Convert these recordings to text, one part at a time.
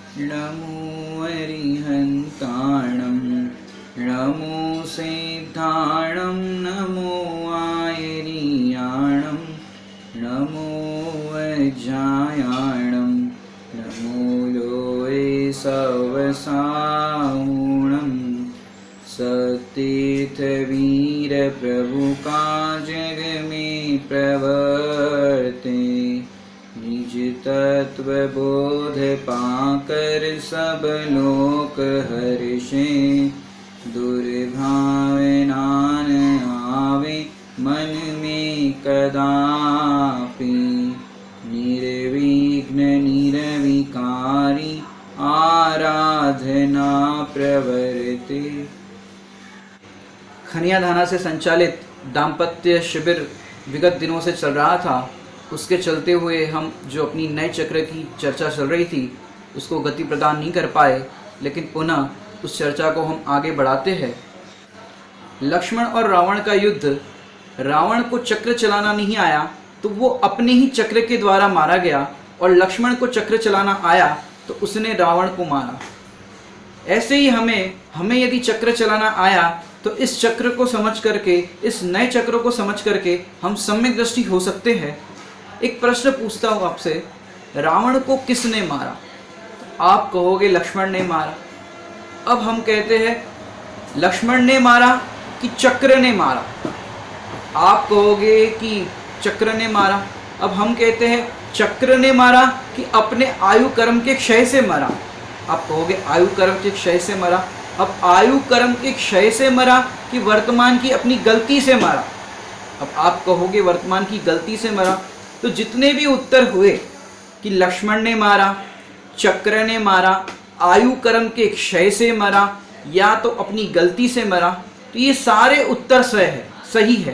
नमो अरिहन्ताणं नमो सिद्धाणं नमो आयर्याणं नमो वज्रायाणं नमो लोये सवसाऊणं सतीर्थवीर प्रभु का जग में प्रवर्ते निज तत्व बोध पाकर सब लोक हर्षे दुर्भावनान आवे मन में कदापि निर्विघ्न निर्विकारी आराधना प्रवर्ते। खनियाधाना से संचालित दाम्पत्य शिविर विगत दिनों से चल रहा था। उसके चलते हुए हम जो अपनी नए चक्र की चर्चा चल रही थी उसको गति प्रदान नहीं कर पाए, लेकिन पुनः उस चर्चा को हम आगे बढ़ाते हैं। लक्ष्मण और रावण का युद्ध, रावण को चक्र चलाना नहीं आया तो वो अपने ही चक्र के द्वारा मारा गया, और लक्ष्मण को चक्र चलाना आया तो उसने रावण को मारा। ऐसे ही हमें यदि चक्र चलाना आया तो इस चक्र को समझ करके, इस नए चक्र को समझ करके हम सम्यक दृष्टि हो सकते हैं। एक प्रश्न पूछता हूँ आपसे, रावण को किसने मारा? तो आप कहोगे लक्ष्मण ने मारा। अब हम कहते हैं लक्ष्मण ने मारा कि चक्र ने मारा? आप कहोगे कि चक्र ने मारा। अब हम कहते हैं चक्र ने मारा कि अपने आयु कर्म के क्षय से मरा? आप कहोगे आयु कर्म के क्षय से मरा। अब आयु कर्म के क्षय से मरा कि वर्तमान की अपनी गलती से मरा? अब आप कहोगे वर्तमान की गलती से मरा। तो जितने भी उत्तर हुए कि लक्ष्मण ने मारा, चक्र ने मारा, आयु कर्म के क्षय से मरा, या तो अपनी गलती से मरा, तो ये सारे उत्तर सही है,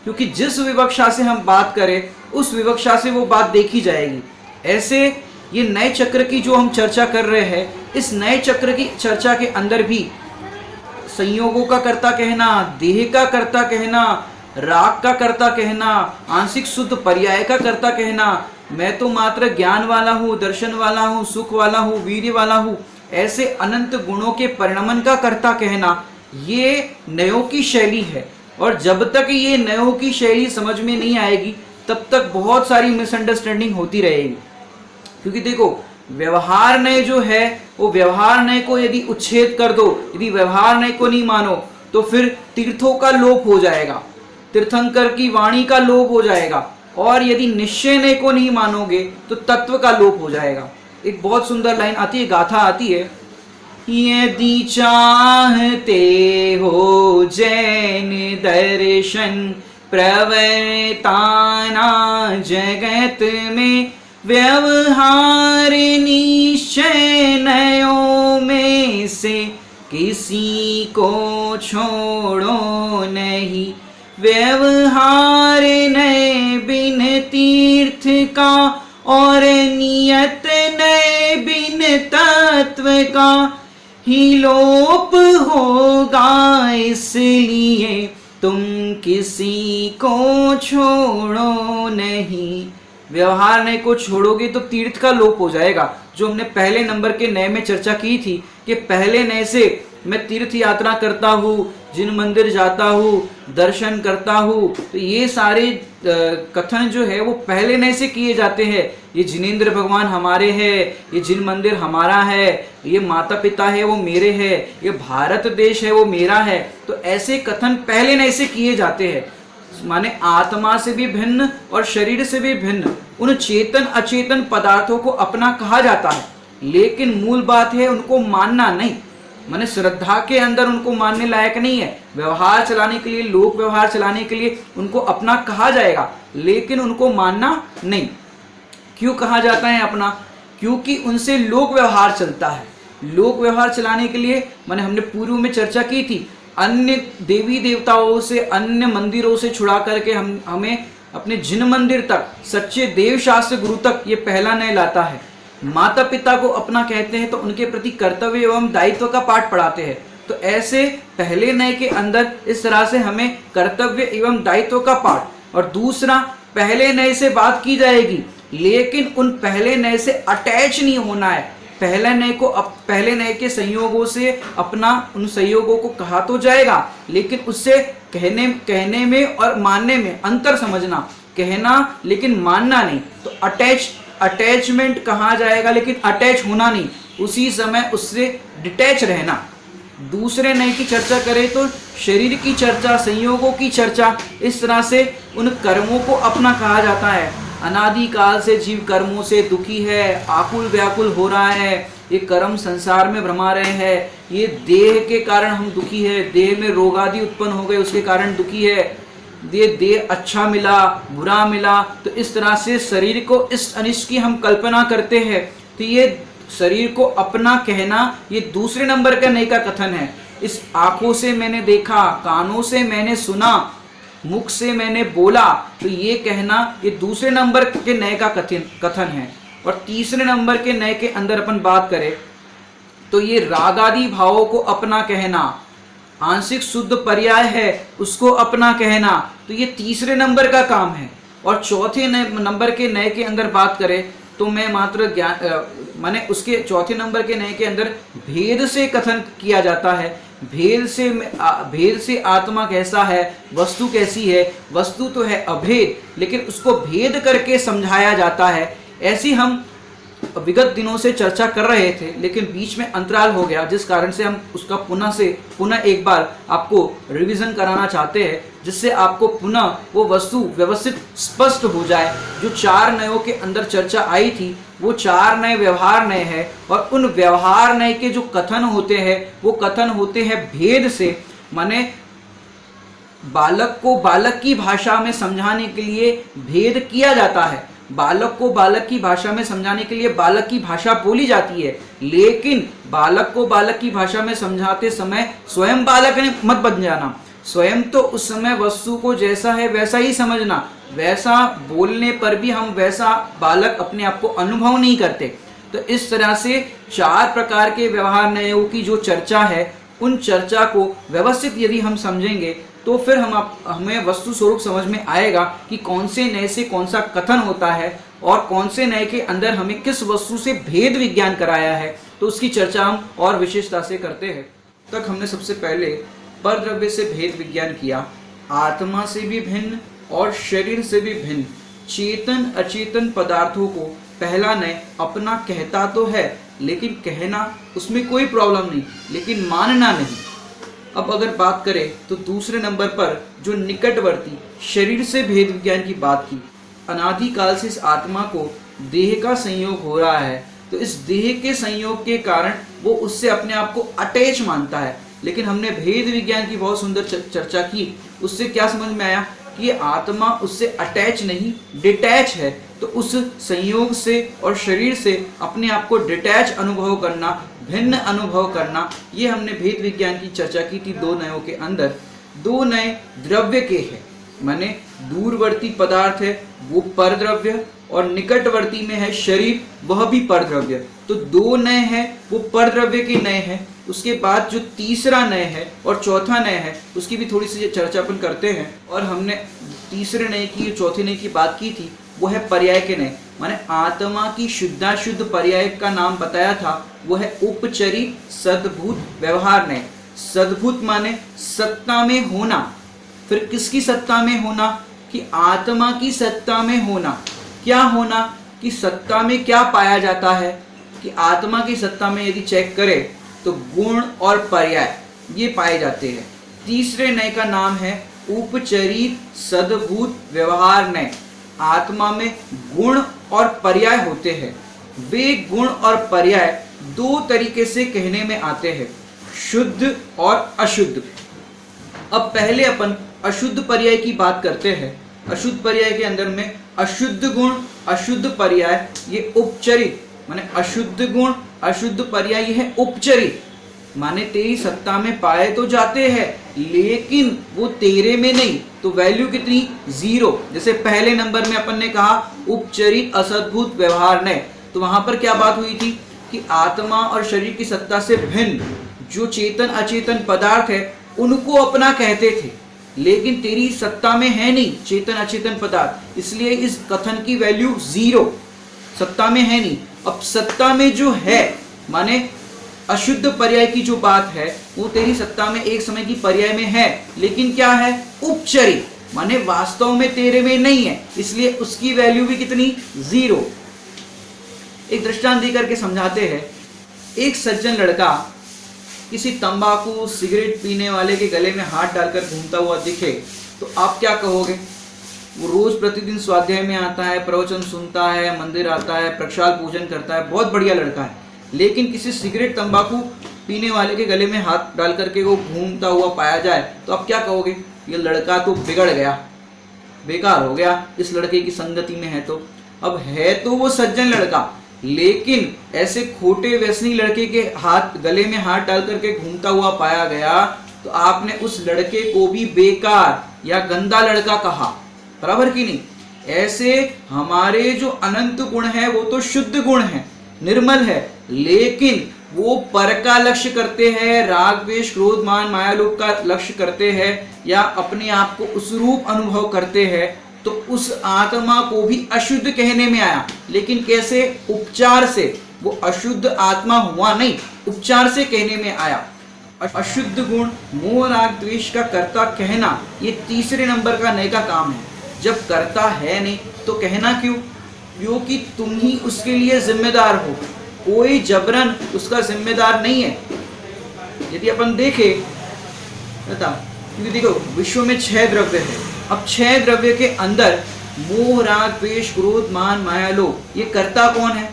क्योंकि जिस विवक्षा से हम बात करें उस विवक्षा से वो बात देखी जाएगी। ऐसे ये नए चक्र की जो हम चर्चा कर रहे हैं, इस नए चक्र की चर्चा के अंदर भी संयोगों का कर्ता कहना, देह का कर्ता कहना, राग का कर्ता कहना, आंशिक शुद्ध पर्याय का कर्ता कहना, मैं तो मात्र ज्ञान वाला हूँ, दर्शन वाला हूँ, सुख वाला हूँ, वीर्य वाला हूँ, ऐसे अनंत गुणों के परिणमन का कर्ता कहना, ये नयों की शैली है। और जब तक ये नयों की शैली समझ में नहीं आएगी तब तक बहुत सारी मिसअंडरस्टैंडिंग होती रहेगी। क्योंकि देखो, व्यवहार नय जो है वो व्यवहार नय को यदि उच्छेद कर दो, यदि व्यवहार नय को नहीं मानो तो फिर तीर्थों का लोप हो जाएगा, तीर्थंकर की वाणी का लोप हो जाएगा, और यदि निश्चय नय को नहीं मानोगे तो तत्व का लोप हो जाएगा। एक बहुत सुंदर लाइन आती है, गाथा आती है, यदि चाहते हो जैन दर्शन प्रवर्ताना जगत में, व्यवहार निश्चय नयों में से किसी को छोड़ो नहीं, व्यवहार नए बिन तीर्थ का और नियत नए बिन तत्व का ही लोप होगा, इसलिए तुम किसी को छोड़ो नहीं। व्यवहार नय को छोड़ोगे तो तीर्थ का लोप हो जाएगा। जो हमने पहले नंबर के नय में चर्चा की थी कि पहले नय से मैं तीर्थ यात्रा करता हूँ, जिन मंदिर जाता हूँ, दर्शन करता हूँ, तो ये सारे कथन जो है वो पहले नय से किए जाते हैं। ये जिनेंद्र भगवान हमारे हैं, ये जिन मंदिर हमारा है, ये माता पिता है वो मेरे हैं, ये भारत देश है वो मेरा है, तो ऐसे कथन पहले नय से किए जाते हैं। माने आत्मा से भी भिन्न और शरीर से भी भिन्न उन चेतन अचेतन पदार्थों को अपना कहा जाता है, लेकिन मूल बात है उनको मानना नहीं। माने श्रद्धा के अंदर उनको मानने लायक नहीं है। व्यवहार चलाने के लिए, लोक व्यवहार चलाने के लिए उनको अपना कहा जाएगा, लेकिन उनको मानना नहीं। क्यों कहा जाता है अपना? क्योंकि उनसे लोक व्यवहार चलता है। लोक व्यवहार चलाने के लिए माने हमने पूर्व में चर्चा की थी, अन्य देवी देवताओं से, अन्य मंदिरों से छुड़ा करके हमें अपने जिन मंदिर तक, सच्चे देव शास्त्र गुरु तक ये पहला नय लाता है। माता पिता को अपना कहते हैं तो उनके प्रति कर्तव्य एवं दायित्व का पाठ पढ़ाते हैं। तो ऐसे पहले नय के अंदर इस तरह से हमें कर्तव्य एवं दायित्व का पाठ, और दूसरा पहले नय से बात की जाएगी, लेकिन उन पहले नय से अटैच नहीं होना है। पहले नए के संयोगों से अपना उन संयोगों को कहा तो जाएगा, लेकिन उससे कहने में और मानने में अंतर समझना, कहना लेकिन मानना नहीं। तो अटैचमेंट कहा जाएगा लेकिन अटैच होना नहीं, उसी समय उससे डिटैच रहना। दूसरे नए की चर्चा करें तो शरीर की चर्चा, संयोगों की चर्चा, इस तरह से उन कर्मों को अपना कहा जाता है। अनादिकाल से जीव कर्मों से दुखी है, आकुल व्याकुल हो रहा है, ये कर्म संसार में भ्रमा रहे हैं, ये देह के कारण हम दुखी है, देह में रोग आदि उत्पन्न हो गए उसके कारण दुखी है, ये देह अच्छा मिला बुरा मिला। तो इस तरह से शरीर को इस अनिष्ट की हम कल्पना करते हैं। तो ये शरीर को अपना कहना ये दूसरे नंबर का नए का कथन है। इस आंखों से मैंने देखा, कानों से मैंने सुना, मुख से मैंने बोला, तो ये कहना ये दूसरे नंबर के नए का कथन है। और तीसरे नंबर के नए के अंदर अपन बात करें तो ये राग आदि भावों को अपना कहना, आंशिक शुद्ध पर्याय है उसको अपना कहना, तो ये तीसरे नंबर का काम है। और चौथे नंबर के नए के अंदर बात करें तो मैं मात्र माने उसके चौथे नंबर के नए के अंदर भेद से कथन किया जाता है। भेद से आत्मा कैसा है, वस्तु कैसी है। वस्तु तो है अभेद, लेकिन उसको भेद करके समझाया जाता है। ऐसी हम विगत दिनों से चर्चा कर रहे थे, लेकिन बीच में अंतराल हो गया, जिस कारण से हम उसका पुनः एक बार आपको रिवीजन कराना चाहते हैं, जिससे आपको पुनः वो वस्तु व्यवस्थित स्पष्ट हो जाए। जो 4 नयों के अंदर चर्चा आई थी वो 4 नए व्यवहार नए हैं, और उन व्यवहार नए के जो कथन होते हैं वो कथन होते हैं भेद से। माने बालक को बालक की भाषा में समझाने के लिए भेद किया जाता है, बालक को बालक की भाषा में समझाने के लिए बालक की भाषा बोली जाती है, लेकिन बालक को बालक की भाषा में समझाते समय स्वयं बालक ने मत बन जाना। स्वयं तो उस समय वस्तु को जैसा है वैसा ही समझना, वैसा बोलने पर भी हम वैसा बालक अपने आप को अनुभव नहीं करते। तो इस तरह से 4 प्रकार के व्यवहार नयों की जो चर्चा है, उन चर्चा को व्यवस्थित यदि हम समझेंगे तो फिर हमें वस्तु स्वरूप समझ में आएगा कि कौन से नए से कौन सा कथन होता है और कौन से नए के अंदर हमें किस वस्तु से भेद विज्ञान कराया है। तो उसकी चर्चा हम और विशेषता से करते हैं। तक हमने सबसे पहले परद्रव्य से भेद विज्ञान किया, आत्मा से भी भिन्न और शरीर से भी भिन्न चेतन अचेतन पदार्थों को पहला नए अपना कहता तो है, लेकिन कहना उसमें कोई प्रॉब्लम नहीं, लेकिन मानना नहीं। अब अगर बात करें तो दूसरे नंबर पर जो निकटवर्ती शरीर से भेद विज्ञान की बात की, अनादिकाल से इस आत्मा को देह का संयोग हो रहा है, तो इस देह के संयोग के कारण वो उससे अपने आप को अटैच मानता है। लेकिन हमने भेद विज्ञान की बहुत सुंदर चर्चा की, उससे क्या समझ में आया कि आत्मा उससे अटैच नहीं डिटैच है। तो उस संयोग से और शरीर से अपने आप को डिटैच अनुभव करना, भिन्न अनुभव करना, ये हमने भेद विज्ञान की चर्चा की थी 2 नयों के अंदर। 2 नए द्रव्य के हैं, माने दूरवर्ती पदार्थ है वो परद्रव्य, और निकटवर्ती में है शरीर, वह भी परद्रव्य। तो 2 नए हैं वो परद्रव्य के नए हैं। उसके बाद जो तीसरा नए है और चौथा नए है उसकी भी थोड़ी सी चर्चा अपन करते हैं। और हमने तीसरे नए की चौथे नए की बात की थी, वो है पर्याय के नए, माने आत्मा की शुद्धाशुद्ध पर्याय का नाम बताया था, वो है उपचरी सद्भूत व्यवहार नए। सद्भूत माने सत्ता में होना। फिर किसकी सत्ता में होना? कि आत्मा की सत्ता में होना। क्या होना? कि सत्ता में क्या पाया जाता है कि आत्मा की सत्ता में यदि चेक करें तो गुण और पर्याय ये पाए जाते हैं। तीसरे नए का नाम है उपचरित सद्भूत व्यवहार नए। आत्मा में गुण और पर्याय होते हैं। वे गुण और पर्याय 2 तरीके से कहने में आते हैं, शुद्ध और अशुद्ध। अब पहले अपन अशुद्ध पर्याय की बात करते हैं। अशुद्ध पर्याय के अंदर में अशुद्ध गुण अशुद्ध पर्याय ये उपचरित, माने अशुद्ध गुण अशुद्ध पर्याय ये है उपचरित, माने तेरी सत्ता में पाए तो जाते हैं लेकिन वो तेरे में नहीं। तो वैल्यू कितनी? 0। जैसे पहले नंबर में अपन ने कहा उपचरित असद्भुत व्यवहार ने, तो वहां पर क्या बात हुई थी कि आत्मा और शरीर की सत्ता से भिन्न जो चेतन अचेतन पदार्थ है उनको अपना कहते थे, लेकिन तेरी सत्ता में है नहीं चेतन अचेतन पदार्थ, इसलिए इस कथन की वैल्यू 0, सत्ता में है नहीं। अब सत्ता में जो है माने अशुद्ध पर्याय की जो बात है वो तेरी सत्ता में एक समय की पर्याय में है, लेकिन क्या है, उपचरी, माने वास्तव में तेरे में नहीं है, इसलिए उसकी वैल्यू भी कितनी, 0। एक दृष्टांत देकर के समझाते हैं। एक सज्जन लड़का किसी तंबाकू सिगरेट पीने वाले के गले में हाथ डालकर घूमता हुआ दिखे तो आप क्या कहोगे? वो रोज प्रतिदिन स्वाध्याय में आता है, प्रवचन सुनता है, मंदिर आता है, प्रसाद पूजन करता है, बहुत बढ़िया लड़का है, लेकिन किसी सिगरेट तंबाकू पीने वाले के गले में हाथ डाल करके वो घूमता हुआ पाया जाए तो आप क्या कहोगे? ये लड़का तो बिगड़ गया, बेकार हो गया, इस लड़के की संगति में है। तो अब है तो वो सज्जन लड़का, लेकिन ऐसे खोटे व्यसनी लड़के के हाथ गले में हाथ डाल करके घूमता हुआ पाया गया तो आपने उस लड़के को भी बेकार या गंदा लड़का कहा, बराबर की नहीं? ऐसे हमारे जो अनंत गुण है वो तो शुद्ध गुण है, निर्मल है, लेकिन वो पर का लक्ष्य करते हैं, राग द्वेष क्रोध मान माया लोभ का लक्ष्य करते हैं, या अपने आप को उस रूप अनुभव करते हैं, तो उस आत्मा को भी अशुद्ध कहने में आया। लेकिन कैसे? उपचार से। वो अशुद्ध आत्मा हुआ नहीं, उपचार से कहने में आया। अशुद्ध गुण मोह राग द्वेष का कर्ता कहना ये तीसरे नंबर का नए का काम है। जब कर्ता है नहीं तो कहना क्यों? क्योंकि तुम ही उसके लिए जिम्मेदार हो, कोई जबरन उसका जिम्मेदार नहीं है। यदि अपन देखें बता, क्योंकि देखो विश्व में 6 द्रव्य है, अब 6 द्रव्य के अंदर मोह राग द्वेष क्रोध मान माया लोभ, ये कर्ता कौन है?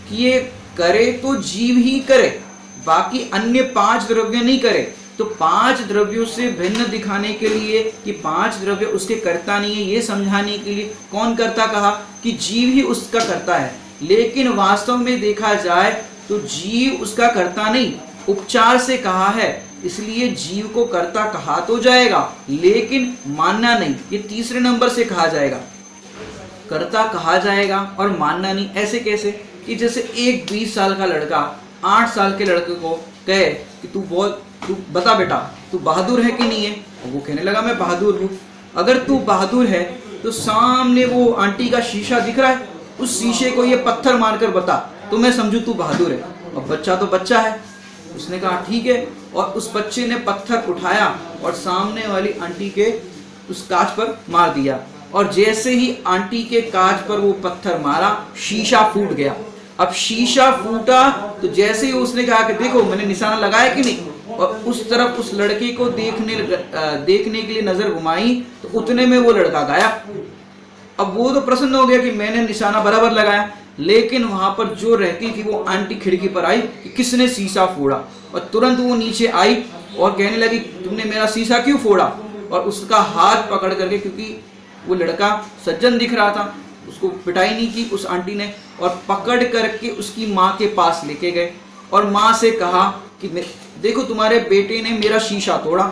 कि ये करे तो जीव ही करे, बाकी अन्य 5 द्रव्य नहीं करे। तो 5 द्रव्यों से भिन्न दिखाने के लिए कि 5 द्रव्य उसके कर्ता नहीं है, ये समझाने के लिए कौन कर्ता कहा? कि जीव ही उसका कर्ता है। लेकिन वास्तव में देखा जाए तो जीव उसका कर्ता नहीं, उपचार से कहा है, इसलिए जीव को कर्ता कहा तो जाएगा लेकिन मानना नहीं। ये तीसरे नंबर से कहा जाएगा, कर्ता कहा जाएगा और मानना नहीं। ऐसे कैसे? कि जैसे एक 20 साल का लड़का 8 साल के लड़के को कहे कि तू बता बेटा तू बहादुर है कि नहीं है, और वो कहने लगा मैं बहादुर हूँ। अगर तू बहादुर है तो सामने वो आंटी का शीशा दिख रहा है, उस शीशे को ये पत्थर मारकर बता तो मैं समझू तू बहादुर है। अब बच्चा तो बच्चा है, उसने कहा ठीक है, और उस बच्चे ने पत्थर उठाया और सामने वाली आंटी के उस कांच पर मार दिया, और जैसे ही आंटी के कांच पर वो पत्थर मारा हाँ फूट गया। अब शीशा फूटा तो जैसे ही उसने कहा कि देखो मैंने निशाना लगाया कि नहीं, और उस तरफ उस लड़के को देखने के लिए नजर घुमाई तो उतने में वो लड़का गायब। अब वो तो प्रसन्न हो गया कि मैंने निशाना बराबर लगाया, लेकिन वहां पर जो रहती थी वो आंटी खिड़की पर आई कि किसने शीशा फोड़ा, और तुरंत वो नीचे आई और कहने लगी तुमने मेरा शीशा क्यों फोड़ा, और उसका हाथ पकड़ करके, क्योंकि वो लड़का सज्जन दिख रहा था, उसको पिटाई नहीं की उस आंटी ने, और पकड़ करके उसकी माँ के पास लेके गए और माँ से कहा कि देखो तुम्हारे बेटे ने मेरा शीशा तोड़ा।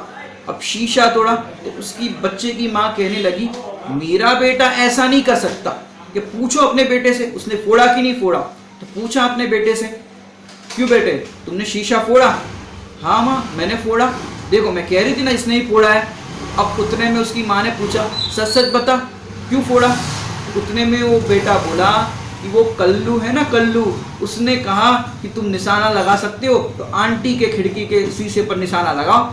अब शीशा तोड़ा तो उसकी बच्चे की माँ कहने लगी मेरा बेटा ऐसा नहीं कर सकता, कि पूछो अपने बेटे से उसने फोड़ा कि नहीं फोड़ा। तो पूछा अपने बेटे से, क्यों बेटे तुमने शीशा फोड़ा? हाँ माँ मैंने फोड़ा, देखो मैं कह रही थी ना इसने ही फोड़ा है। अब उतने में उसकी माँ ने पूछा सच सच बता क्यों फोड़ा? उतने में वो बेटा बोला कि वो कल्लू है ना कल्लू, उसने कहा कि तुम निशाना लगा सकते हो तो आंटी के खिड़की के शीशे पर निशाना लगाओ।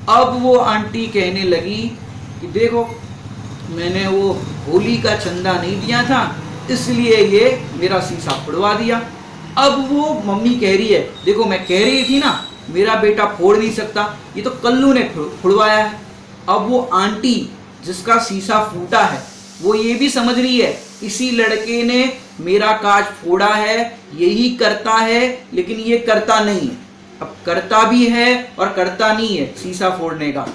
अब वो आंटी कहने लगी कि देखो मैंने वो होली का चंदा नहीं दिया था इसलिए ये मेरा शीशा फुड़वा दिया। अब वो मम्मी कह रही है देखो मैं कह रही थी ना मेरा बेटा फोड़ नहीं सकता, ये तो कल्लू ने फुड़वाया है। अब वो आंटी जिसका शीशा फूटा है वो ये भी समझ रही है इसी लड़के ने मेरा कांच फोड़ा है, यही करता है, लेकिन ये करता नहीं है। अब करता भी है और करता नहीं है शीशा फोड़ने का।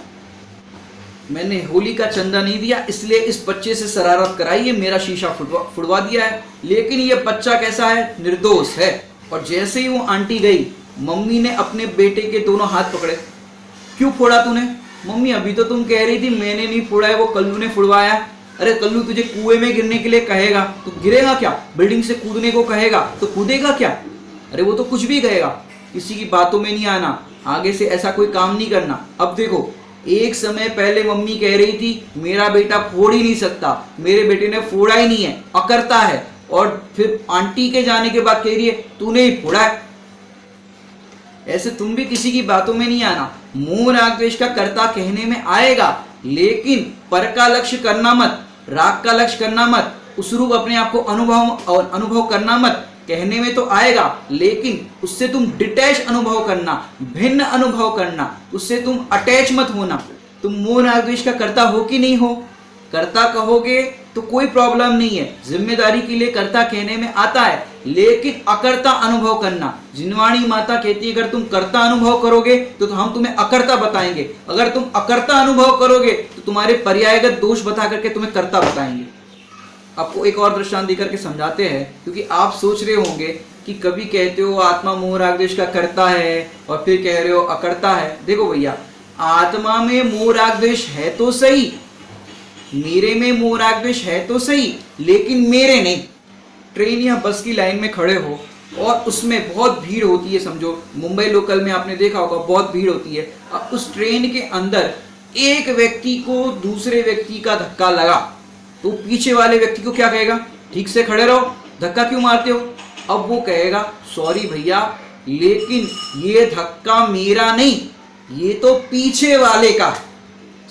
मैंने होली का चंदा नहीं दिया इसलिए इस बच्चे से शरारत कराई है, मेरा शीशा फुड़वा दिया है, लेकिन ये बच्चा कैसा है? निर्दोष है। और जैसे ही वो आंटी गई मम्मी ने अपने बेटे के दोनों हाथ पकड़े, क्यों फोड़ा तूने? मम्मी अभी तो तुम कह रही थी मैंने नहीं फोड़ा है, वो कल्लू ने फुड़वाया। अरे कल्लू तुझे कुएं में गिरने के लिए कहेगा तो गिरेगा क्या? बिल्डिंग से कूदने को कहेगा तो कूदेगा क्या? अरे वो तो कुछ भी कहेगा, किसी की बातों में नहीं आना, आगे से ऐसा कोई काम नहीं करना। अब देखो एक समय पहले मम्मी कह रही थी मेरा बेटा फोड़ ही नहीं सकता, मेरे बेटे ने फोड़ा ही नहीं है, अकर्ता है, और फिर आंटी के जाने के बाद कह रही है तूने ही फोड़ा है। ऐसे तुम भी किसी की बातों में नहीं आना। मोह राग द्वेष का कर्ता कहने में आएगा, लेकिन पर का लक्ष्य करना मत, राग का लक्ष्य करना मत, उस रूप अपने आप को अनुभव करना मत। कहने में तो आएगा, लेकिन उससे तुम डिटैच अनुभव करना, भिन्न अनुभव करना, उससे तुम अटैच मत होना। तुम मोह राग द्वेष का कर्ता हो कि नहीं हो? कर्ता कहोगे तो कोई प्रॉब्लम नहीं है, जिम्मेदारी के लिए कर्ता कहने में आता है, लेकिन अकर्ता अनुभव करना। जिनवाणी माता कहती है अगर तुम कर्ता अनुभव करोगे तो हम तुम्हें अकर्ता बताएंगे, अगर तुम अकर्ता अनुभव करोगे तो तुम्हारे पर्यायगत दोष बता करके तुम्हें कर्ता बताएंगे। आपको एक और दृष्टांत देकर के समझाते हैं, क्योंकि आप सोच रहे होंगे कि कभी कहते हो आत्मा मोह राग द्वेष का कर्ता है और फिर कह रहे हो अकर्ता है। देखो भैया, आत्मा में मोह राग द्वेष है तो सही, मेरे में मोह राग द्वेष है तो सही, लेकिन मेरे नहीं। ट्रेन या बस की लाइन में खड़े हो और उसमें बहुत भीड़ होती है, समझो मुंबई लोकल में आपने देखा होगा बहुत भीड़ होती है। अब उस ट्रेन के अंदर एक व्यक्ति को दूसरे व्यक्ति का धक्का लगा तो पीछे वाले व्यक्ति को क्या कहेगा? ठीक से खड़े रहो, धक्का क्यों मारते हो? अब वो कहेगा सॉरी भैया, लेकिन ये धक्का मेरा नहीं, ये तो पीछे वाले का।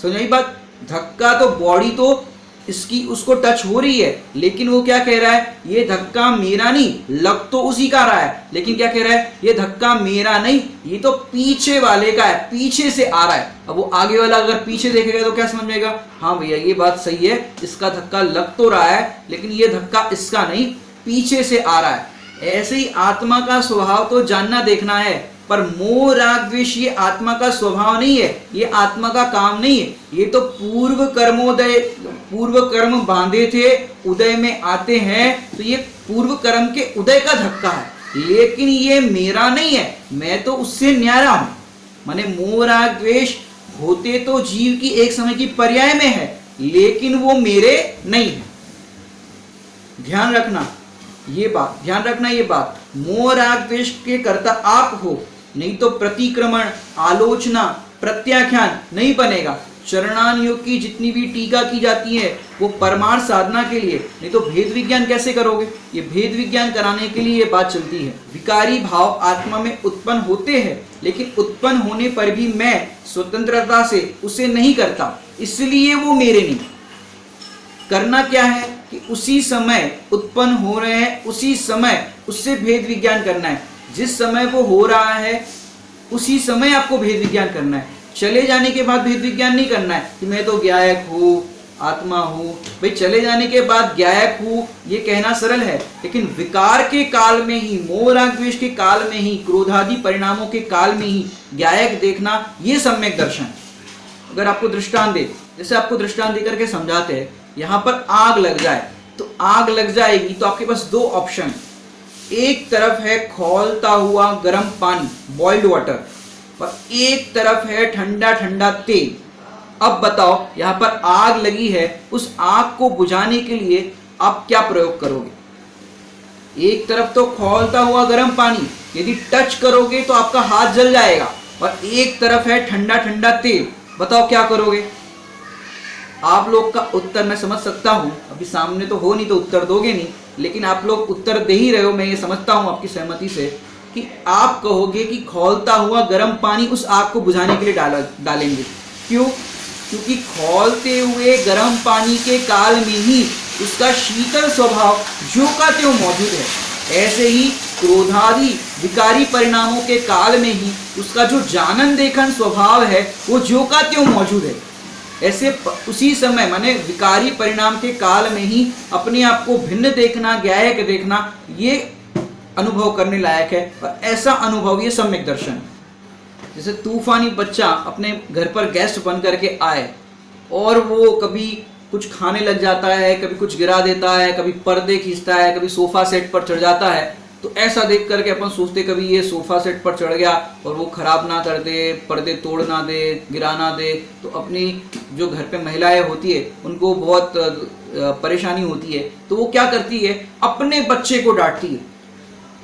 समझ बात? धक्का तो बॉडी तो इसकी उसको टच हो रही है, लेकिन वो क्या कह रहा है? ये धक्का मेरा नहीं, लग तो उसी का रहा है, लेकिन क्या कह रहा है? ये धक्का मेरा नहीं, ये तो पीछे वाले का है, पीछे से आ रहा है। अब वो आगे वाला अगर पीछे देखेगा तो क्या समझेगा? हाँ भैया ये बात सही है, इसका धक्का लग तो रहा है, लेकिन ये धक्का इसका नहीं, पीछे से आ रहा है। ऐसे ही आत्मा का स्वभाव तो जानना देखना है, पर मोह राग द्वेष ये आत्मा का स्वभाव नहीं है, ये आत्मा का काम नहीं है। ये तो पूर्व कर्म बांधे थे, उदय में आते हैं तो ये पूर्व कर्म के उदय का धक्का है, लेकिन ये मेरा नहीं है, मैं तो उससे न्यारा हूं। माने मोह राग द्वेष होते तो जीव की एक समय की पर्याय में है, लेकिन वो मेरे नहीं है। ध्यान रखना ये बात, ध्यान रखना ये बात। मोह राग द्वेष के कर्ता आप हो, नहीं तो प्रतिक्रमण, आलोचना, प्रत्याख्यान नहीं बनेगा। चरणान योग की जितनी भी टीका की जाती है वो परमार्थ साधना के लिए, नहीं तो भेद विज्ञान कैसे करोगे? ये भेद विज्ञान कराने के लिए ये बात चलती है। विकारी भाव आत्मा में उत्पन्न होते हैं, लेकिन उत्पन्न होने पर भी मैं स्वतंत्रता से उसे नहीं करता, इसलिए वो मेरे नहीं। करना क्या है कि उसी समय उत्पन्न हो रहे हैं, उसी समय उससे भेद विज्ञान करना है। जिस समय वो हो रहा है उसी समय आपको भेद विज्ञान करना है। चले जाने के बाद भेद विज्ञान नहीं करना है कि मैं तो ज्ञायक हूँ, आत्मा हूँ। भाई चले जाने के बाद ज्ञायक हूँ ये कहना सरल है, लेकिन विकार के काल में ही, मोह राग द्वेष के काल में ही, क्रोधादि परिणामों के काल में ही ज्ञायक देखना, ये सम्यक दर्शन। अगर आपको दृष्टांत दे, जैसे आपको दृष्टांत देकर के समझाते हैं, यहाँ पर आग लग जाए तो आग लग जाएगी तो आपके पास दो ऑप्शन, एक तरफ है खौलता हुआ गर्म पानी, बॉइल्ड वाटर, और एक तरफ है ठंडा ठंडा तेल। अब बताओ यहाँ पर आग लगी है, उस आग को बुझाने के लिए आप क्या प्रयोग करोगे? एक तरफ तो खौलता हुआ गर्म पानी, यदि टच करोगे तो आपका हाथ जल जाएगा, और एक तरफ है ठंडा ठंडा तेल, बताओ क्या करोगे? आप लोग का उत्तर मैं समझ सकता हूं, अभी सामने तो हो नहीं तो उत्तर दोगे नहीं, लेकिन आप लोग उत्तर दे ही रहे हो, मैं ये समझता हूं आपकी सहमति से, कि आप कहोगे कि खौलता हुआ गर्म पानी उस आग को बुझाने के लिए डालेंगे। क्यों? क्योंकि खौलते हुए गर्म पानी के काल में ही उसका शीतल स्वभाव ज्यों का त्यों मौजूद है। ऐसे ही क्रोधादि विकारी परिणामों के काल में ही उसका जो जानन देखन स्वभाव है वो ज्यों का त्यों मौजूद है। ऐसे उसी समय माने विकारी परिणाम के काल में ही अपने आप को भिन्न देखना, ज्ञायक देखना, ये अनुभव करने लायक है। और ऐसा अनुभव ये सम्यक दर्शन। जैसे तूफानी बच्चा अपने घर पर गेस्ट बन करके आए और वो कभी कुछ खाने लग जाता है, कभी कुछ गिरा देता है, कभी पर्दे खींचता है, कभी सोफा सेट पर चढ़ जाता है, तो ऐसा देख करके अपन सोचते कभी ये सोफा सेट पर चढ़ गया और वो खराब ना कर दे, पर्दे तोड़ ना दे, गिरा ना दे, तो अपनी जो घर पे महिलाएं होती है उनको बहुत परेशानी होती है। तो वो क्या करती है, अपने बच्चे को डांटती है,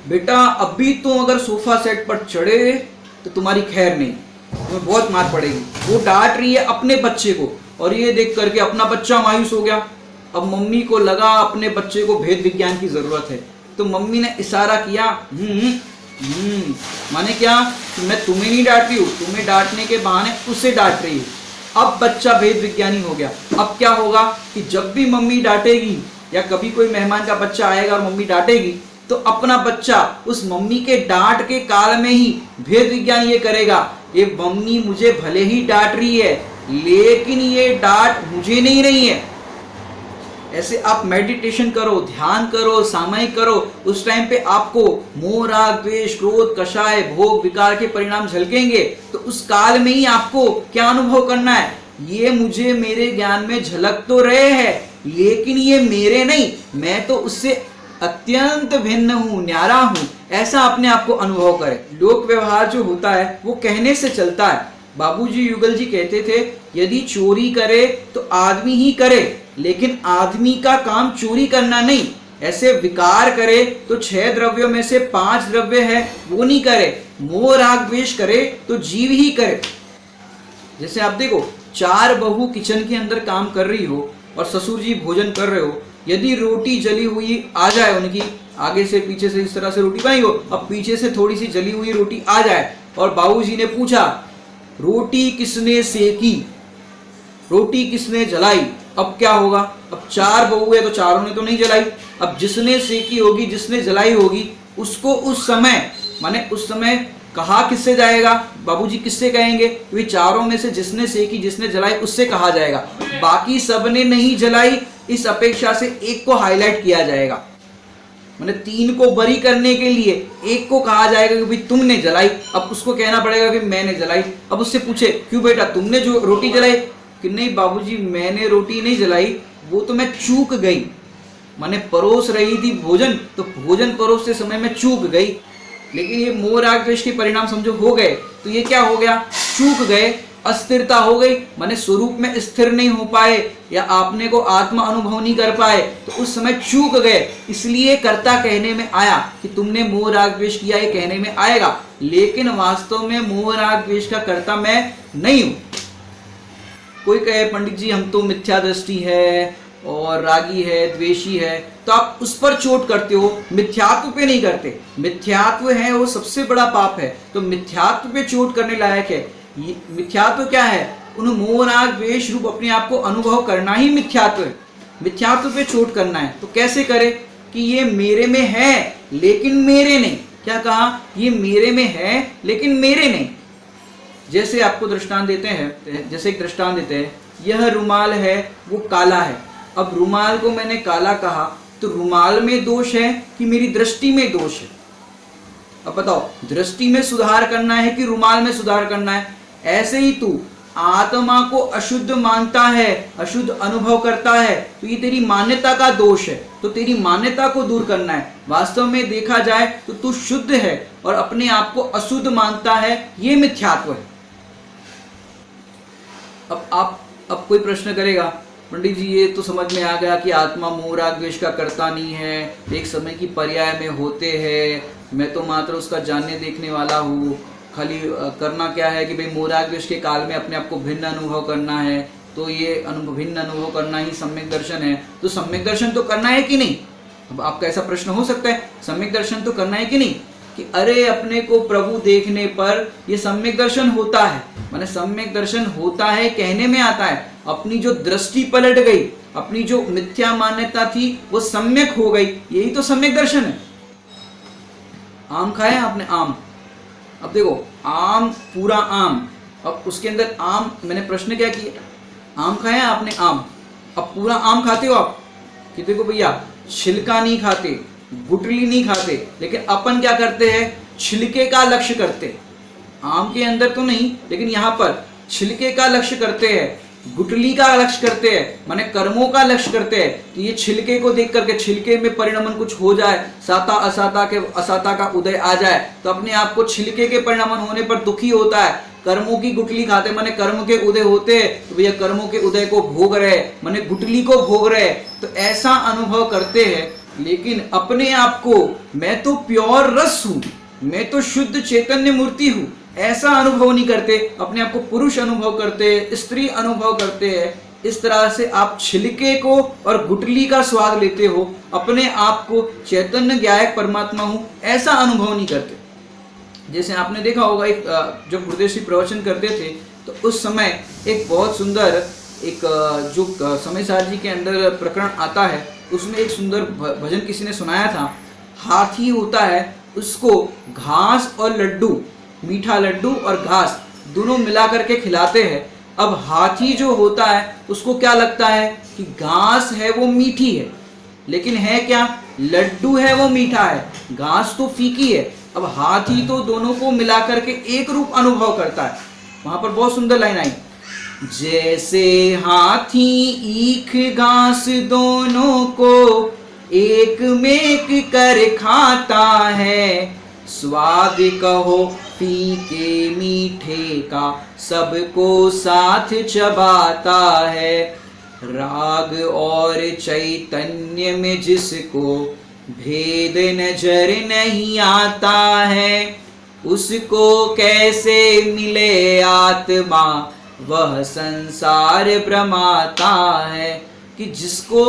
बेटा अभी तो अगर सोफा सेट पर चढ़े तो तुम्हारी खैर नहीं, तुम्हें बहुत मार पड़ेगी। वो डांट रही है अपने बच्चे को, और ये देख करके अपना बच्चा मायूस हो गया। अब मम्मी को लगा अपने बच्चे को भेद विज्ञान की जरूरत है, तो मम्मी ने इशारा किया माने क्या कि मैं तुम्हें नहीं डांट रही हूँ, तुम्हें डांटने के बहाने उसे डांट रही हूँ। अब बच्चा भेद विज्ञानी हो गया। अब क्या होगा कि जब भी मम्मी डांटेगी या कभी कोई मेहमान का बच्चा आएगा और मम्मी डांटेगी, तो अपना बच्चा उस मम्मी के डांट के काल में ही भेद विज्ञान ये करेगा, ये मम्मी मुझे भले ही डांट रही है लेकिन ये डांट मुझे नहीं रही है। ऐसे आप मेडिटेशन करो, ध्यान करो, सामायिक करो, उस टाइम पे आपको मोह, राग, द्वेष, क्रोध, कषाय, भोग, विकार के परिणाम झलकेंगे। तो उस काल में ही आपको क्या अनुभव करना है, ये मुझे मेरे ज्ञान में झलक तो रहे हैं लेकिन ये मेरे नहीं, मैं तो उससे अत्यंत भिन्न हूं, न्यारा हूं, ऐसा अपने आप को अनुभव करें। लोक व्यवहार जो होता है वो कहने से चलता है। बाबूजी युगल जी कहते थे, यदि चोरी करे तो आदमी ही करे, लेकिन आदमी का काम चोरी करना नहीं। ऐसे विकार करे तो 6 द्रव्यों में से 5 द्रव्य है वो नहीं करे। मोह, राग, द्वेष करे तो जीव ही करे। जैसे आप देखो, 4 बहू किचन के अंदर काम कर रही हो और ससुर जी भोजन कर रहे हो, यदि रोटी जली हुई आ जाए, उनकी आगे से पीछे से इस तरह से रोटी बनाई हो, अब पीछे से थोड़ी सी जली हुई रोटी आ जाए और बाबूजी ने पूछा रोटी किसने सेकी, रोटी किसने जलाई, अब क्या होगा? अब 4 बहू है तो चारों ने तो नहीं जलाई। अब जिसने सेकी होगी, जिसने जलाई होगी, उसको उस समय माने उस समय कहा किससे जाएगा? बाबूजी किससे कहेंगे? वे चारों में से जिसने सेकी, जिसने जलाई, उससे कहा जाएगा। बाकी सबने नहीं जलाई, इस अपेक्षा से एक को हाईलाइट किया जाएगा। मैंने 3 को बरी करने के लिए एक को कहा जाएगा कि भाई तुमने जलाई, अब उसको कहना पड़ेगा कि मैंने जलाई। अब उससे पूछे, क्यों बेटा तुमने जो रोटी जलाई? कि नहीं बाबूजी मैंने रोटी नहीं जलाई, वो तो मैं चूक गई, मैंने परोस रही थी भोजन, तो भोजन परोसते समय मैं चूक गई। लेकिन ये मोह, राग, द्वेष के परिणाम समझो हो गए, तो ये क्या हो गया? चूक गए, अस्थिरता हो गई, माने स्वरूप में स्थिर नहीं हो पाए या आपने को आत्मा अनुभव नहीं कर पाए, तो उस समय चूक गए। इसलिए कर्ता कहने में आया कि तुमने मोह, राग, द्वेष किया, ये कहने में आएगा, लेकिन वास्तव में मोह, राग, द्वेष का कर्ता मैं नहीं हूं। कोई कहे पंडित जी हम तो मिथ्या दृष्टि है और रागी है, द्वेषी है, तो आप उस पर चोट करते हो, मिथ्यात्व पे नहीं करते। मिथ्यात्व है वो सबसे बड़ा पाप है, तो मिथ्यात्व पे चोट करने लायक है। मिथ्यात्व क्या है? उन मोह, राग, द्वेष रूप अपने आप को अनुभव करना ही मिथ्यात्व है। मिथ्यात्व पे चोट करना है तो कैसे करे? कि ये मेरे में है लेकिन मेरे नहीं। क्या कहा? ये मेरे में है लेकिन मेरे नहीं। जैसे आपको दृष्टांत देते हैं, जैसे एक दृष्टांत देते हैं, यह रुमाल है वो काला है। अब रुमाल को मैंने काला कहा तो रुमाल में दोष है कि मेरी दृष्टि में दोष है? अब बताओ, दृष्टि में सुधार करना है कि रुमाल में सुधार करना है? ऐसे ही तू आत्मा को अशुद्ध मानता है, अशुद्ध अनुभव करता है, तो ये तेरी मान्यता का दोष है, तो तेरी मान्यता को दूर करना है। वास्तव में देखा जाए तो तू शुद्ध है और अपने आप को अशुद्ध मानता है, ये मिथ्यात्व है। अब कोई प्रश्न करेगा, पंडित जी ये तो समझ में आ गया कि आत्मा मोह, राग, द्वेष का कर्ता नहीं है, एक समय की पर्याय में होते हैं, मैं तो मात्र उसका जानने देखने वाला हूँ, खाली करना क्या है कि भाई मोह, राग, द्वेष के काल में अपने आप को भिन्न अनुभव करना है, तो ये भिन्न अनुभव करना ही सम्यक दर्शन है। तो सम्यक दर्शन तो करना है कि नहीं? अब आपका ऐसा प्रश्न हो सकता है, सम्यक दर्शन तो करना है कि नहीं? कि अरे अपने को प्रभु देखने पर ये सम्यक दर्शन होता है, माने सम्यक दर्शन होता है कहने में आता है, अपनी जो दृष्टि पलट गई, अपनी जो मिथ्या मान्यता थी वो सम्यक हो गई, यही तो सम्यक दर्शन है। आम खाया आपने? आम, अब देखो आम, पूरा आम, अब उसके अंदर आम, मैंने प्रश्न क्या किया? आम खाया आपने? आम, अब पूरा आम खाते हो आप? कि देखो भैया छिलका नहीं खाते, गुठली नहीं खाते, लेकिन अपन क्या करते हैं? छिलके का लक्ष्य करते हैं। आम के अंदर तो नहीं, लेकिन यहाँ पर छिलके का लक्ष्य करते हैं, गुठली का लक्ष्य करते हैं, माने कर्मों का लक्ष्य करते हैं। तो ये छिलके को देख करके, छिलके में परिणमन कुछ हो जाए, साता असाता का उदय आ जाए, तो अपने आप को छिलके के परिणमन होने पर दुखी होता है। कर्मों की गुठली खाते, माने कर्म के उदय होते हैं, तो भैया कर्मों के उदय को भोग रहे, माने गुठली को भोग रहे, तो ऐसा अनुभव करते हैं। लेकिन अपने आप को मैं तो प्योर रस हूं, मैं तो शुद्ध चैतन्य मूर्ति हूं, ऐसा अनुभव नहीं करते। अपने आप को पुरुष अनुभव करते, स्त्री अनुभव करते हैं, इस तरह से आप छिलके को और गुठली का स्वाद लेते हो, अपने आप को चैतन्य ज्ञायक परमात्मा हूं ऐसा अनुभव नहीं करते। जैसे आपने देखा होगा, एक जब गुरुदेव जी प्रवचन करते थे तो उस समय एक बहुत सुंदर एक जो समय सार जी के अंदर प्रकरण आता है, उसमें एक सुंदर भजन किसी ने सुनाया था। हाथी होता है, उसको घास और लड्डू, मीठा लड्डू और घास दोनों मिला करके खिलाते हैं। अब हाथी जो होता है उसको क्या लगता है कि घास है वो मीठी है, लेकिन है क्या, लड्डू है वो मीठा है, घास तो फीकी है। अब हाथी तो दोनों को मिला करके एक रूप अनुभव करता है। वहां पर बहुत सुंदर लाइन आई, जैसे हाथी ईख घास दोनों को एक मेक कर खाता है, स्वाद कहो फीके मीठे का सबको साथ चबाता है। राग और चैतन्य में जिसको भेद नजर नहीं आता है, उसको कैसे मिले आत्मा, वह संसार भ्रमाता है। कि जिसको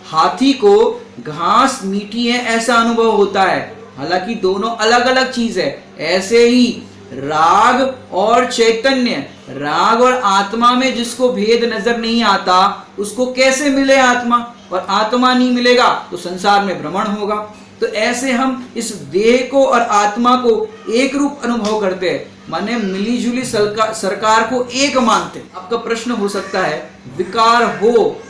हाथी को घास मीठी है ऐसा अनुभव होता है, हालांकि दोनों अलग अलग चीज है, ऐसे ही राग और चैतन्य, राग और आत्मा में जिसको भेद नजर नहीं आता, उसको कैसे मिले आत्मा, और आत्मा नहीं मिलेगा तो संसार में भ्रमण होगा। तो ऐसे हम इस देह को और आत्मा को एक रूप अनुभव करते हैं, माने मिलीजुली सरकार को एक मानते। आपका प्रश्न हो सकता है, विकार हो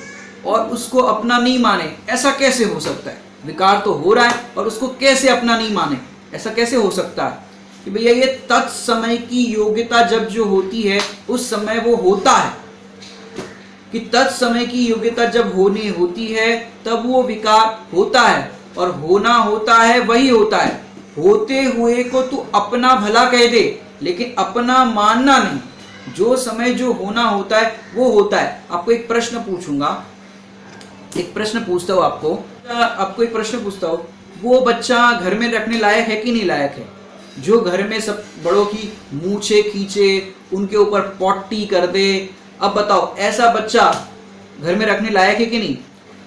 और उसको अपना नहीं माने, ऐसा कैसे हो सकता है? विकार तो हो रहा है और उसको कैसे अपना नहीं माने, ऐसा कैसे हो सकता है? कि भैया ये तत्समय की योग्यता जब जो होती है उस समय वो होता है, कि तत्समय की योग्यता जब होनी होती है तब वो विकार होता है, और होना होता है वही होता है। होते हुए को तू अपना भला कह दे, लेकिन अपना मानना नहीं। जो समय जो होना होता है वो होता है। आपको एक प्रश्न पूछूंगा, एक प्रश्न पूछता हूँ आपको एक प्रश्न पूछता हूँ, वो बच्चा घर में रखने लायक है कि नहीं लायक है? जो घर में सब बड़ों की मूछे खींचे, उनके ऊपर पॉटी कर दे, अब बताओ ऐसा बच्चा घर में रखने लायक है कि नहीं?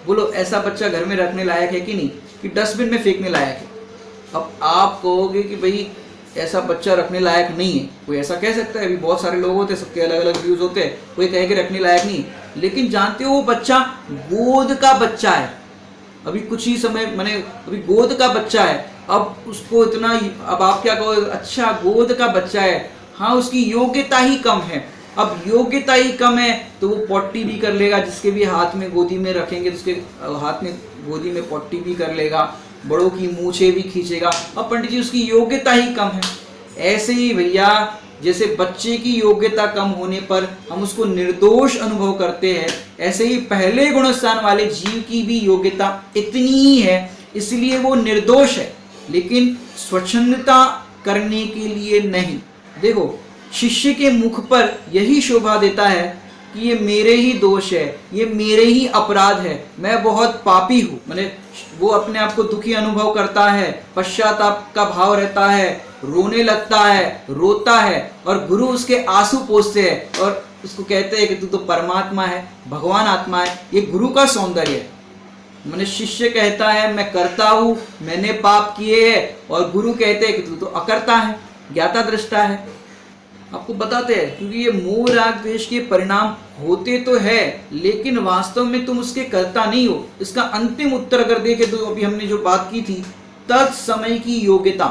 बोलो, ऐसा बच्चा घर में रखने लायक है कि नहीं, कि डस्टबिन में फेंकने लायक है? अब आप कहोगे कि भाई ऐसा बच्चा रखने लायक नहीं है। कोई ऐसा कह सकता है? अभी बहुत सारे लोग होते हैं, सबके अलग अलग व्यूज होते हैं, कोई कहे कि रखने लायक नहीं, लेकिन जानते हो वो बच्चा गोद का बच्चा है, अभी कुछ ही समय माने अभी गोद का बच्चा है। अब उसको इतना, अब आप क्या कहोगे, अच्छा गोद का बच्चा है, हाँ उसकी योग्यता ही कम है। अब योग्यता ही कम है तो वो पॉटी भी कर लेगा, जिसके भी हाथ में गोदी में रखेंगे तो उसके हाथ में गोदी में पॉटी भी कर लेगा, बड़ों की मूछे भी खींचेगा। अब पंडित जी उसकी योग्यता ही कम है। ऐसे ही भैया जैसे बच्चे की योग्यता कम होने पर हम उसको निर्दोष अनुभव करते हैं, ऐसे ही पहले गुणस्थान वाले जीव की भी योग्यता इतनी ही है, इसलिए वो निर्दोष है, लेकिन स्वच्छंदता करने के लिए नहीं। देखो, शिष्य के मुख पर यही शोभा देता है कि ये मेरे ही दोष है, ये मेरे ही अपराध है, मैं बहुत पापी हूँ। मैंने वो अपने आप को दुखी अनुभव करता है, पश्चाताप का भाव रहता है, रोने लगता है, रोता है, और गुरु उसके आंसू पोंछते हैं और उसको कहते हैं कि तू तो परमात्मा है, भगवान आत्मा है। ये गुरु का सौंदर्य है। मैंने शिष्य कहता है मैं करता हूँ, मैंने पाप किए हैं, और गुरु कहते हैं कि तू तो अकर्ता है, ज्ञाता दृष्टा है। आपको बताते हैं, क्योंकि ये मोह राग द्वेष के परिणाम होते तो है, लेकिन वास्तव में तुम उसके कर्ता नहीं हो। इसका अंतिम उत्तर अगर देखें तो अभी हमने जो बात की थी, तत्समय की योग्यता।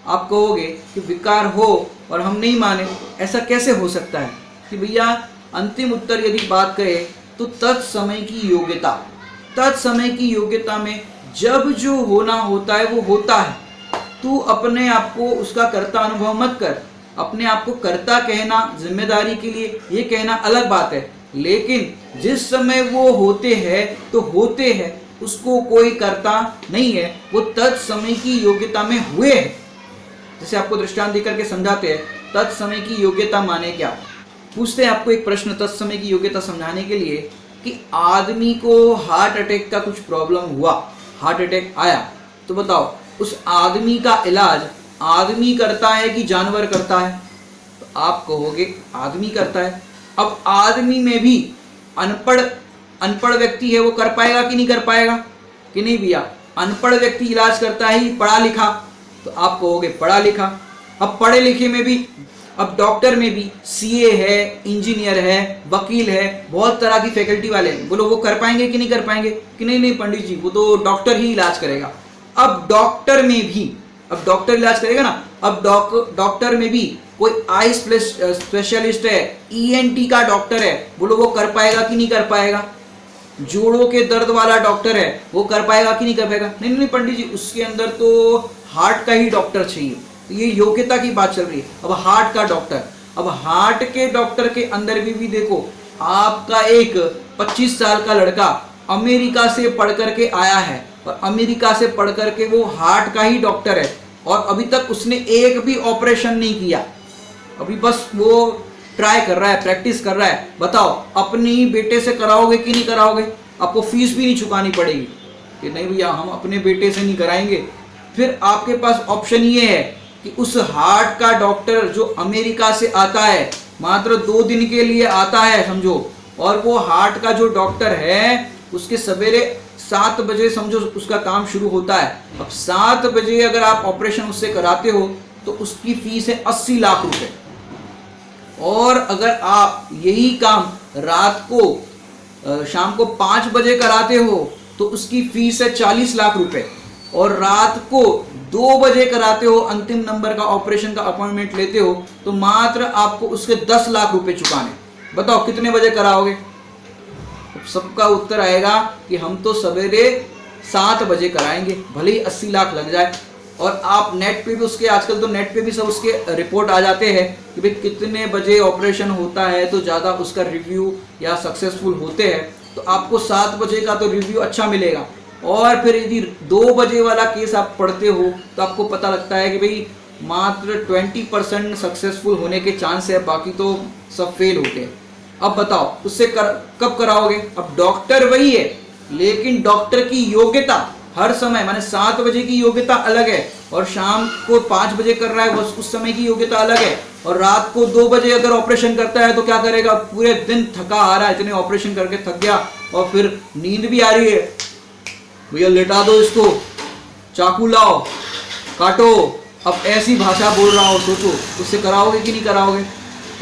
आप कहोगे कि विकार हो और हम नहीं माने, ऐसा कैसे हो सकता है? कि भैया अंतिम उत्तर यदि बात करें तो तत्समय की योग्यता, तत्समय की योग्यता में जब जो होना होता है वो होता है। तू अपने आप को उसका कर्ता अनुभव मत कर। अपने आप को कर्ता कहना जिम्मेदारी के लिए, ये कहना अलग बात है, लेकिन जिस समय वो होते हैं तो होते हैं, उसको कोई कर्ता नहीं है, वो तत्समय की योग्यता में हुए हैं। जैसे आपको दृष्टांत देकर के समझाते हैं, तत्समय की योग्यता माने क्या? पूछते हैं आपको एक प्रश्न तत्समय की योग्यता समझाने के लिए, कि आदमी को हार्ट अटैक का कुछ प्रॉब्लम हुआ, हार्ट अटैक आया, तो बताओ उस आदमी का इलाज आदमी करता है कि जानवर करता है? तो आप कहोगे आदमी करता है। अब आदमी में भी अनपढ़ अनपढ़ व्यक्ति है वो कर पाएगा कि नहीं कर पाएगा? कि नहीं भैया? अनपढ़ व्यक्ति इलाज करता है पढ़ा लिखा, तो आप कहोगे पढ़ा लिखा। अब पढ़े लिखे में भी, अब डॉक्टर में भी सीए है, इंजीनियर है, वकील है, बहुत तरह की फैकल्टी वाले हैं, बोलो वो कर पाएंगे कि नहीं कर पाएंगे? कि नहीं नहीं पंडित जी, वो तो डॉक्टर ही इलाज करेगा। अब डॉक्टर में भी, अब डॉक्टर इलाज करेगा ना, अब डॉक्टर में भी कोई आई स्पेशलिस्ट है, ईएनटी का डॉक्टर है, बोलो वो कर पाएगा कि नहीं कर पाएगा? जोड़ों के दर्द वाला डॉक्टर है, वो कर पाएगा कि नहीं कर पाएगा? नहीं नहीं पंडित जी, उसके अंदर तो हार्ट का ही डॉक्टर चाहिए। तो ये योग्यता की बात चल रही है। अब हार्ट का डॉक्टर, अब हार्ट के डॉक्टर के अंदर भी देखो, आपका एक 25 साल का लड़का अमेरिका से पढ़ करके आया है, और अमेरिका से पढ़ करके वो हार्ट का ही डॉक्टर है, और अभी तक उसने एक भी ऑपरेशन नहीं किया, अभी बस वो ट्राई कर रहा है, प्रैक्टिस कर रहा है। बताओ अपने ही बेटे से कराओगे कि नहीं कराओगे? आपको फीस भी नहीं चुकानी पड़ेगी कि नहीं भैया हम अपने बेटे से नहीं कराएंगे। फिर आपके पास ऑप्शन ये है कि उस हार्ट का डॉक्टर जो अमेरिका से आता है, मात्र 2 दिन के लिए आता है समझो, और वो हार्ट का जो डॉक्टर है उसके सवेरे 7 बजे समझो उसका काम शुरू होता है। अब 7 बजे अगर आप ऑपरेशन उससे कराते हो तो उसकी फीस है 80 लाख रुपए, और अगर आप यही काम रात को शाम को 5 बजे कराते हो तो उसकी फीस है 40 लाख रुपए, और रात को 2 बजे कराते हो, अंतिम नंबर का ऑपरेशन का अपॉइंटमेंट लेते हो, तो मात्र आपको उसके 10 लाख रुपए चुकाने। बताओ कितने बजे कराओगे? सबका उत्तर आएगा कि हम तो सवेरे 7 बजे कराएंगे, भले ही 80 लाख लग जाए। और आप नेट पे भी उसके, आजकल तो नेट पे भी सब उसके रिपोर्ट आ जाते हैं कि भाई कितने बजे ऑपरेशन होता है तो ज़्यादा उसका रिव्यू या सक्सेसफुल होते हैं, तो आपको 7 बजे का तो रिव्यू अच्छा मिलेगा। और फिर यदि 2 बजे वाला केस आप पढ़ते हो तो आपको पता लगता है कि भाई मात्र 20% सक्सेसफुल होने के चांस है, बाकी तो सब फेल होते हैं। अब बताओ उससे कब कराओगे? अब डॉक्टर वही है, लेकिन डॉक्टर की योग्यता हर समय, माने 7 बजे की योग्यता अलग है, और शाम को 5 बजे कर रहा है बस उस समय की योग्यता अलग है, और रात को 2 बजे अगर ऑपरेशन करता है तो क्या करेगा? पूरे दिन थका आ रहा है, इतने ऑपरेशन करके थक गया, और फिर नींद भी आ रही है, भैया लेटा दो इसको, चाकू लाओ काटो। अब ऐसी भाषा बोल रहा हो, सोचो उससे कराओगे कि नहीं कराओगे?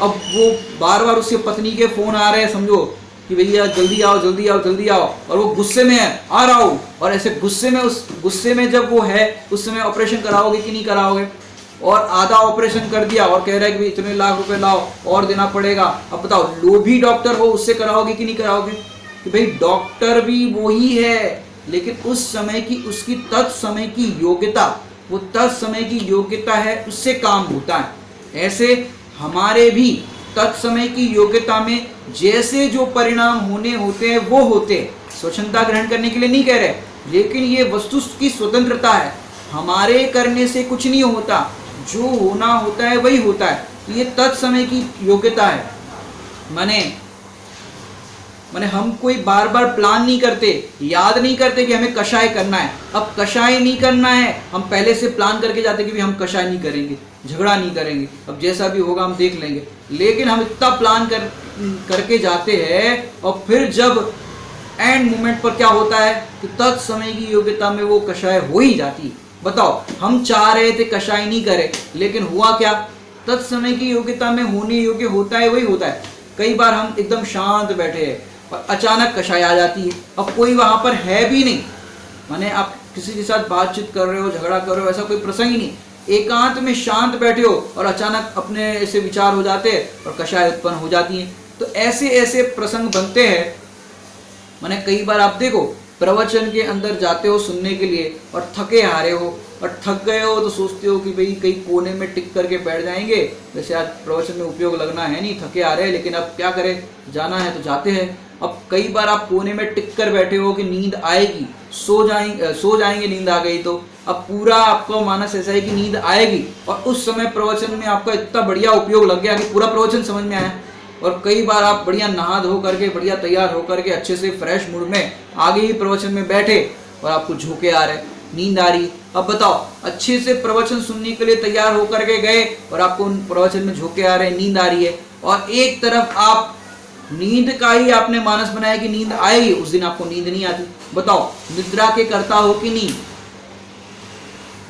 अब वो बार बार उसके पत्नी के फोन आ रहे हैं समझो कि भैया जल्दी आओ जल्दी आओ जल्दी आओ, और वो गुस्से में है, आ रहा हूँ, और ऐसे गुस्से में, उस गुस्से में जब वो है उस समय ऑपरेशन कराओगे कि नहीं कराओगे? और आधा ऑपरेशन कर दिया और कह रहा है कि भाई इतने लाख रुपए लाओ और देना पड़ेगा। अब बताओ लोभी डॉक्टर हो, उससे कराओगे कि नहीं कराओगे? कि भाई डॉक्टर भी वही है, लेकिन उस समय की उसकी तत्समय की योग्यता, वो तत्समय की योग्यता है, उससे काम होता है। ऐसे हमारे भी तत्समय की योग्यता में जैसे जो परिणाम होने होते हैं वो होते हैं। स्वच्छंदता ग्रहण करने के लिए नहीं कह रहे, लेकिन ये वस्तु की स्वतंत्रता है, हमारे करने से कुछ नहीं होता, जो होना होता है वही होता है। तो ये तत्समय की योग्यता है। माने हम कोई बार बार प्लान नहीं करते, याद नहीं करते कि हमें कषाय करना है। अब कषाय नहीं करना है, हम पहले से प्लान करके जाते कि भी हम कषाय नहीं करेंगे, झगड़ा नहीं करेंगे, अब जैसा भी होगा हम देख लेंगे। लेकिन हम इतना प्लान करके जाते हैं, और फिर जब एंड मोमेंट पर क्या होता है कि तत्समय की योग्यता में वो कषाय हो ही जाती है। बताओ हम चाह रहे थे कषाय नहीं करे, लेकिन हुआ क्या? तत्समय की योग्यता में होने योग्य होता है वही होता है। कई बार हम एकदम शांत बैठे हैं और अचानक कषाय आ जाती है, अब कोई वहां पर है भी नहीं, माने आप किसी के साथ बातचीत कर रहे हो, झगड़ा कर रहे हो, ऐसा कोई प्रसंग ही नहीं, एकांत में शांत बैठे हो और अचानक अपने ऐसे विचार हो जाते हैं और कषाय उत्पन्न हो जाती है। तो ऐसे ऐसे प्रसंग बनते हैं। माने कई बार आप देखो प्रवचन के अंदर जाते हो सुनने के लिए और थके हारे हो, और थक गए हो तो सोचते हो कि भाई कहीं कोने में टिक करके बैठ जाएंगे, वैसे आज प्रवचन में उपयोग लगना है नहीं, थके आ रहे हैं, लेकिन अब क्या करें, जाना है तो जाते हैं। अब कई बार आप कोने में टिक कर बैठे हो कि नींद आएगी, सो जाएंगे नींद आ गई तो। अब पूरा आपको मानस ऐसा है कि नींद आएगी, और उस समय प्रवचन में आपका इतना बढ़िया उपयोग लग गया कि पूरा प्रवचन समझ में आया। और कई बार आप बढ़िया नहा धो करके, बढ़िया तैयार होकर के, अच्छे से फ्रेश मूड में आगे ही प्रवचन में बैठे और आपको झोंके आ रहे, नींद आ रही। अब बताओ अच्छे से प्रवचन सुनने के लिए तैयार होकर के गए और आपको उन प्रवचन में झोंके आ रहे, नींद आ रही है, और एक तरफ आप नींद का ही आपने मानस बनाया कि नींद आएगी, उस दिन आपको नींद नहीं आती। बताओ, निद्रा के कर्ता हो कि नहीं?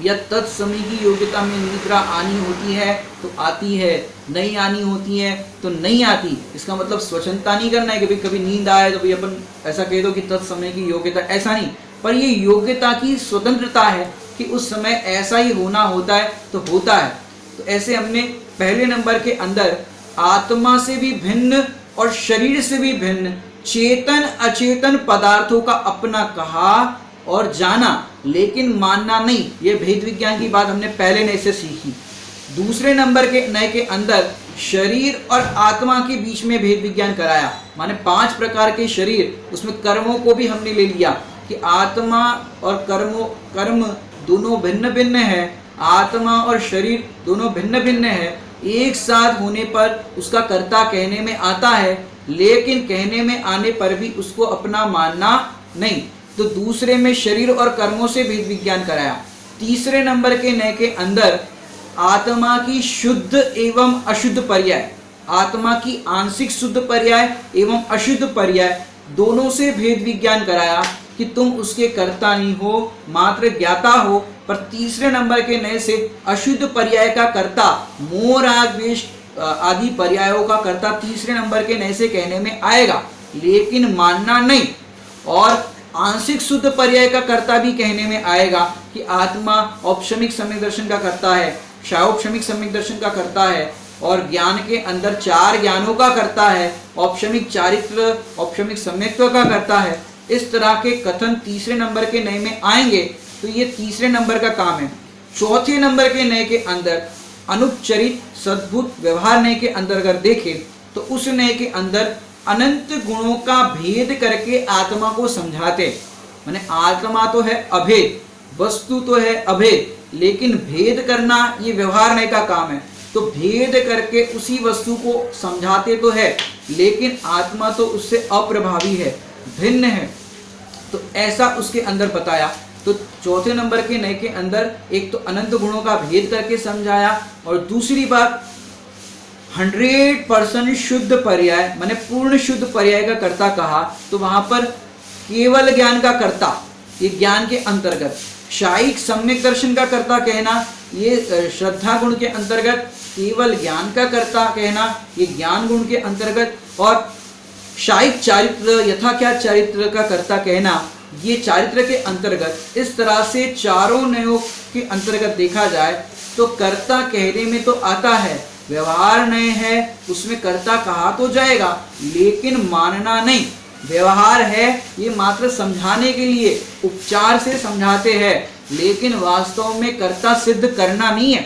या तत्समय की योग्यता में निद्रा आनी होती है तो आती है, नहीं आनी होती है तो नहीं आती। इसका मतलब स्वच्छंदता नहीं करना है कि भाई कभी नींद आए तो भाई अपन ऐसा कह दो कि तत्समय की योग्यता, ऐसा नहीं। पर ये योग्यता की स्वतंत्रता है कि उस समय ऐसा ही होना होता है तो होता है। तो ऐसे हमने पहले नंबर के अंदर आत्मा से भी भिन्न और शरीर से भी भिन्न चेतन अचेतन पदार्थों का अपना कहा और जाना, लेकिन मानना नहीं। ये भेद विज्ञान की बात हमने पहले नए से सीखी। दूसरे नंबर के नए के अंदर शरीर और आत्मा के बीच में भेद विज्ञान कराया, माने 5 प्रकार के शरीर, उसमें कर्मों को भी हमने ले लिया कि आत्मा और कर्म दोनों भिन्न भिन्न है, आत्मा और शरीर दोनों भिन्न भिन्न है। एक साथ होने पर उसका कर्ता कहने में आता है, लेकिन कहने में आने पर भी उसको अपना मानना नहीं। तो दूसरे में शरीर और कर्मों से भेद विज्ञान कराया। तीसरे नंबर के नए के अंदर आत्मा की शुद्ध एवं अशुद्ध पर्याय, आत्मा की आंशिक शुद्ध पर्याय एवं अशुद्ध पर्याय दोनों से भेद विज्ञान कराया कि तुम उसके कर्ता नहीं हो, मात्र ज्ञाता हो। पर तीसरे नंबर के नए से अशुद्ध पर्याय का कर्ता, मोह राग द्वेष आदि पर्यायों का कर्ता तीसरे नंबर के नए से कहने में आएगा, लेकिन मानना नहीं। और आंशिक शुद्ध पर्याय का कर्ता भी कहने में आएगा कि आत्मा औपशमिक सम्यक दर्शन का कर्ता है, शायोपशमिक सम्यक दर्शन का कर्ता है, और ज्ञान के अंदर 4 ज्ञानों का कर्ता है, औपशमिक चारित्र, औपशमिक सम्यक्त्व का कर्ता है। इस तरह के कथन तीसरे नंबर के नए में आएंगे। तो ये तीसरे नंबर का काम है। चौथे नंबर के नए के अंदर अनुपचरित सद्भुत व्यवहार नए के अंदर अगर देखें तो उस नए के अंदर अनंत गुणों का भेद करके आत्मा को समझाते। माने आत्मा तो है अभेद, वस्तु तो है अभेद, लेकिन भेद करना ये व्यवहार नए का काम है। तो भेद करके उसी वस्तु को समझाते तो है, लेकिन आत्मा तो उससे अप्रभावी है, भिन्न है। तो ऐसा उसके अंदर बताया। तो चौथे नंबर के नए के अंदर एक तो अनंत गुणों का भेद करके समझाया, और दूसरी बात 100% शुद्ध पर्याय माने पूर्ण शुद्ध पर्याय का कर्ता कहा। तो वहां पर केवल ज्ञान का कर्ता, ये ज्ञान के अंतर्गत, शायिक सम्यक दर्शन का कर्ता कहना, ये श्रद्धा गुण के अंतर्गत, केवल ज्ञान का कर्ता कहना, ये ज्ञान गुण के अंतर्गत, और शायिक चारित्र यथाख्यात चारित्र का कर्ता कहना, ये चारित्र के अंतर्गत। इस तरह से चारों नयों के अंतर्गत देखा जाए तो कर्ता कहने में तो आता है, व्यवहार नय है उसमें कर्ता कहा तो जाएगा, लेकिन मानना नहीं। व्यवहार है ये मात्र समझाने के लिए, उपचार से समझाते हैं, लेकिन वास्तव में कर्ता सिद्ध करना नहीं है।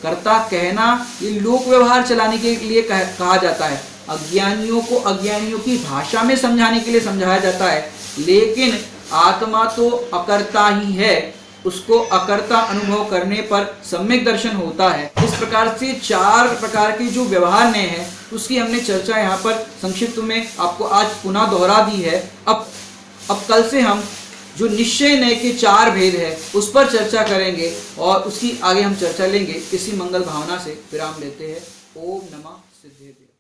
कर्ता कहना ये लोक व्यवहार चलाने के लिए कहा जाता है। अज्ञानियों को अज्ञानियों की भाषा में समझाने के लिए समझाया जाता है, लेकिन आत्मा तो अकर्ता ही है, उसको अकर्ता अनुभव करने पर सम्यक दर्शन होता है। इस प्रकार से 4 प्रकार के जो व्यवहार नय हैं उसकी हमने चर्चा यहाँ पर संक्षिप्त में आपको आज पुनः दोहरा दी है। अब कल से हम जो निश्चय नय के 4 भेद है उस पर चर्चा करेंगे, और उसकी आगे हम चर्चा लेंगे। इसी मंगल भावना से विराम लेते हैं। ओम नमः सिद्धेभ्यो।